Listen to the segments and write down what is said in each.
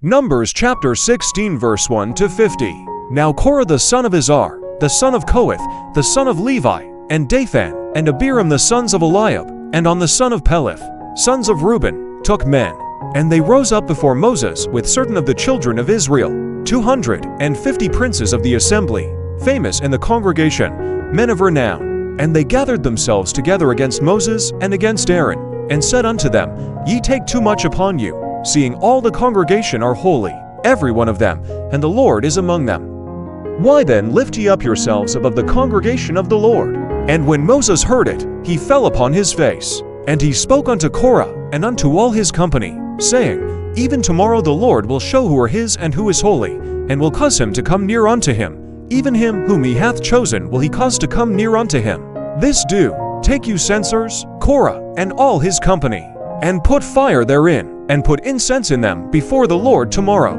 Numbers chapter 16 verse 1 to 50. Now Korah the son of Izhar, the son of Kohath, the son of Levi, and Dathan, and Abiram the sons of Eliab, and On the son of Peleth, sons of Reuben, took men. And they rose up before Moses with certain of the children of Israel, 250 princes of the assembly, famous in the congregation, men of renown. And they gathered themselves together against Moses and against Aaron, and said unto them, Ye take too much upon you, seeing all the congregation are holy, every one of them, and the Lord is among them. Why then lift ye up yourselves above the congregation of the Lord? And when Moses heard it, he fell upon his face. And he spoke unto Korah and unto all his company, saying, Even tomorrow the Lord will show who are his and who is holy, and will cause him to come near unto him. Even him whom he hath chosen will he cause to come near unto him. This do, take you censers, Korah, and all his company, and put fire therein, and put incense in them before the Lord tomorrow.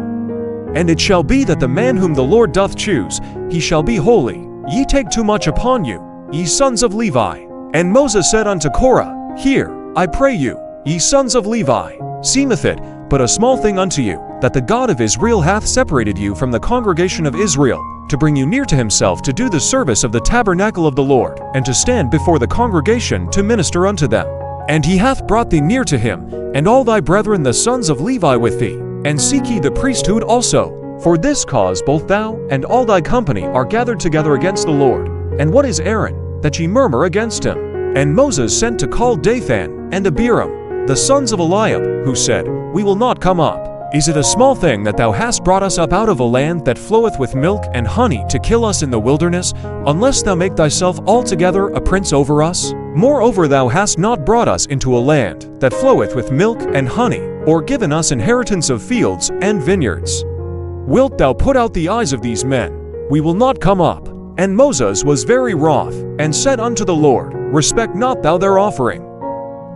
And it shall be that the man whom the Lord doth choose, he shall be holy. Ye take too much upon you, ye sons of Levi. And Moses said unto Korah, Hear, I pray you, ye sons of Levi, seemeth it but a small thing unto you, that the God of Israel hath separated you from the congregation of Israel, to bring you near to himself to do the service of the tabernacle of the Lord, and to stand before the congregation to minister unto them. And he hath brought thee near to him, and all thy brethren the sons of Levi with thee, and seek ye the priesthood also. For this cause both thou and all thy company are gathered together against the Lord. And what is Aaron, that ye murmur against him? And Moses sent to call Dathan and Abiram, the sons of Eliab, who said, We will not come up. Is it a small thing that thou hast brought us up out of a land that floweth with milk and honey to kill us in the wilderness, unless thou make thyself altogether a prince over us? Moreover, thou hast not brought us into a land that floweth with milk and honey, or given us inheritance of fields and vineyards. Wilt thou put out the eyes of these men? We will not come up. And Moses was very wroth, and said unto the Lord, Respect not thou their offering.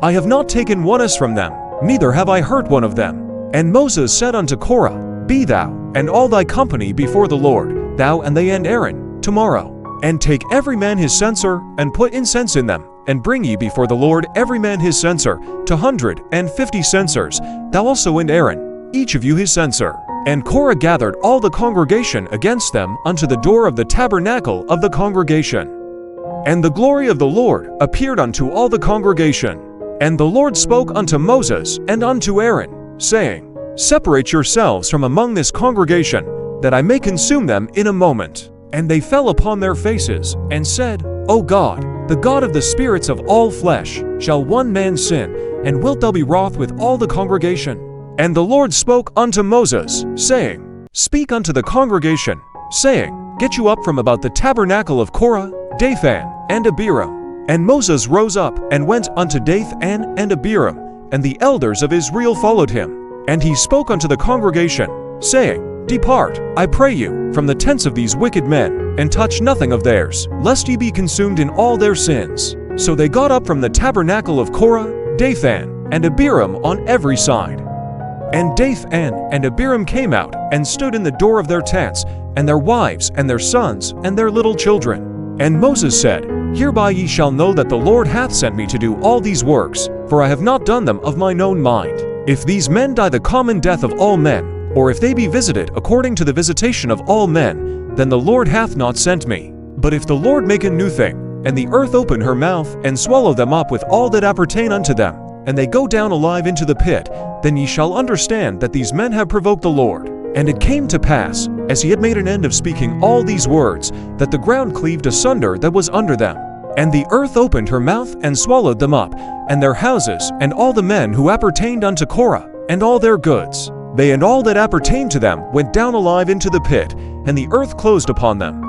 I have not taken one as from them, neither have I hurt one of them. And Moses said unto Korah, Be thou and all thy company before the Lord, thou and they and Aaron, tomorrow. And take every man his censer, and put incense in them, and bring ye before the Lord every man his censer, 250 censers, thou also and Aaron, each of you his censer. And Korah gathered all the congregation against them unto the door of the tabernacle of the congregation. And the glory of the Lord appeared unto all the congregation. And the Lord spoke unto Moses and unto Aaron, saying, Separate yourselves from among this congregation, that I may consume them in a moment. And they fell upon their faces, and said, O God, the God of the spirits of all flesh, shall one man sin, and wilt thou be wroth with all the congregation? And the Lord spoke unto Moses, saying, Speak unto the congregation, saying, Get you up from about the tabernacle of Korah, Dathan, and Abiram. And Moses rose up, and went unto Dathan and Abiram, and the elders of Israel followed him. And he spoke unto the congregation, saying, Depart, I pray you, from the tents of these wicked men, and touch nothing of theirs, lest ye be consumed in all their sins. So they got up from the tabernacle of Korah, Dathan, and Abiram on every side. And Dathan and Abiram came out, and stood in the door of their tents, and their wives, and their sons, and their little children. And Moses said, Hereby ye shall know that the Lord hath sent me to do all these works, for I have not done them of mine own mind. If these men die the common death of all men, or if they be visited according to the visitation of all men, then the Lord hath not sent me. But if the Lord make a new thing, and the earth open her mouth, and swallow them up with all that appertain unto them, and they go down alive into the pit, then ye shall understand that these men have provoked the Lord. And it came to pass, as he had made an end of speaking all these words, that the ground cleaved asunder that was under them. And the earth opened her mouth and swallowed them up, and their houses, and all the men who appertained unto Korah, and all their goods. They and all that appertained to them went down alive into the pit, and the earth closed upon them.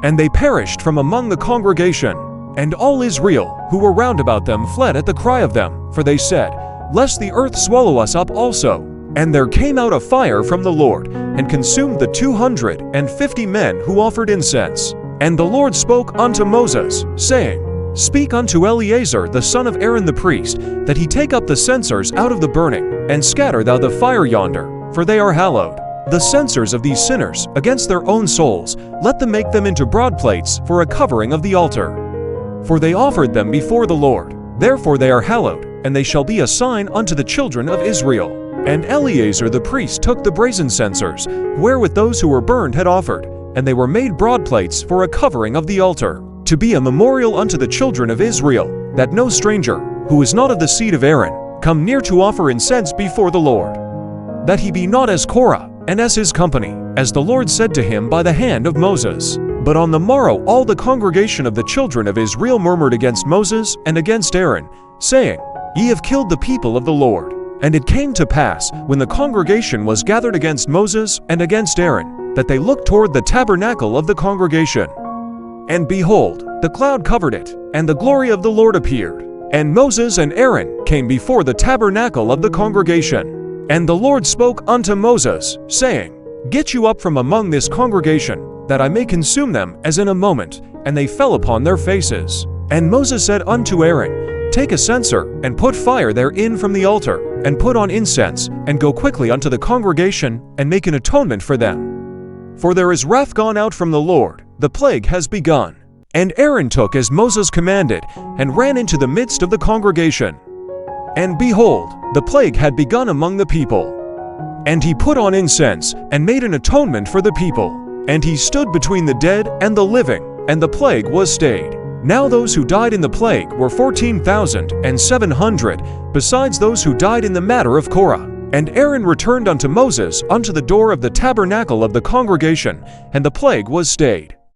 And they perished from among the congregation. And all Israel, who were round about them, fled at the cry of them, for they said, Lest the earth swallow us up also. And there came out a fire from the Lord, and consumed the 250 men who offered incense. And the Lord spoke unto Moses, saying, Speak unto Eleazar the son of Aaron the priest, that he take up the censers out of the burning, and scatter thou the fire yonder, for they are hallowed. The censers of these sinners against their own souls, let them make them into broad plates for a covering of the altar. For they offered them before the Lord, therefore they are hallowed, and they shall be a sign unto the children of Israel. And Eleazar the priest took the brazen censers, wherewith those who were burned had offered, and they were made broad plates for a covering of the altar, to be a memorial unto the children of Israel, that no stranger, who is not of the seed of Aaron, come near to offer incense before the Lord, that he be not as Korah, and as his company, as the Lord said to him by the hand of Moses. But on the morrow all the congregation of the children of Israel murmured against Moses and against Aaron, saying, Ye have killed the people of the Lord. And it came to pass, when the congregation was gathered against Moses and against Aaron, that they looked toward the tabernacle of the congregation. And behold, the cloud covered it, and the glory of the Lord appeared. And Moses and Aaron came before the tabernacle of the congregation. And the Lord spoke unto Moses, saying, Get you up from among this congregation, that I may consume them as in a moment. And they fell upon their faces. And Moses said unto Aaron, Take a censer, and put fire therein from the altar, and put on incense, and go quickly unto the congregation, and make an atonement for them. For there is wrath gone out from the Lord, the plague has begun. And Aaron took as Moses commanded, and ran into the midst of the congregation. And behold, the plague had begun among the people. And he put on incense, and made an atonement for the people. And he stood between the dead and the living, and the plague was stayed. Now those who died in the plague were 14,700, besides those who died in the matter of Korah. And Aaron returned unto Moses unto the door of the tabernacle of the congregation, and the plague was stayed.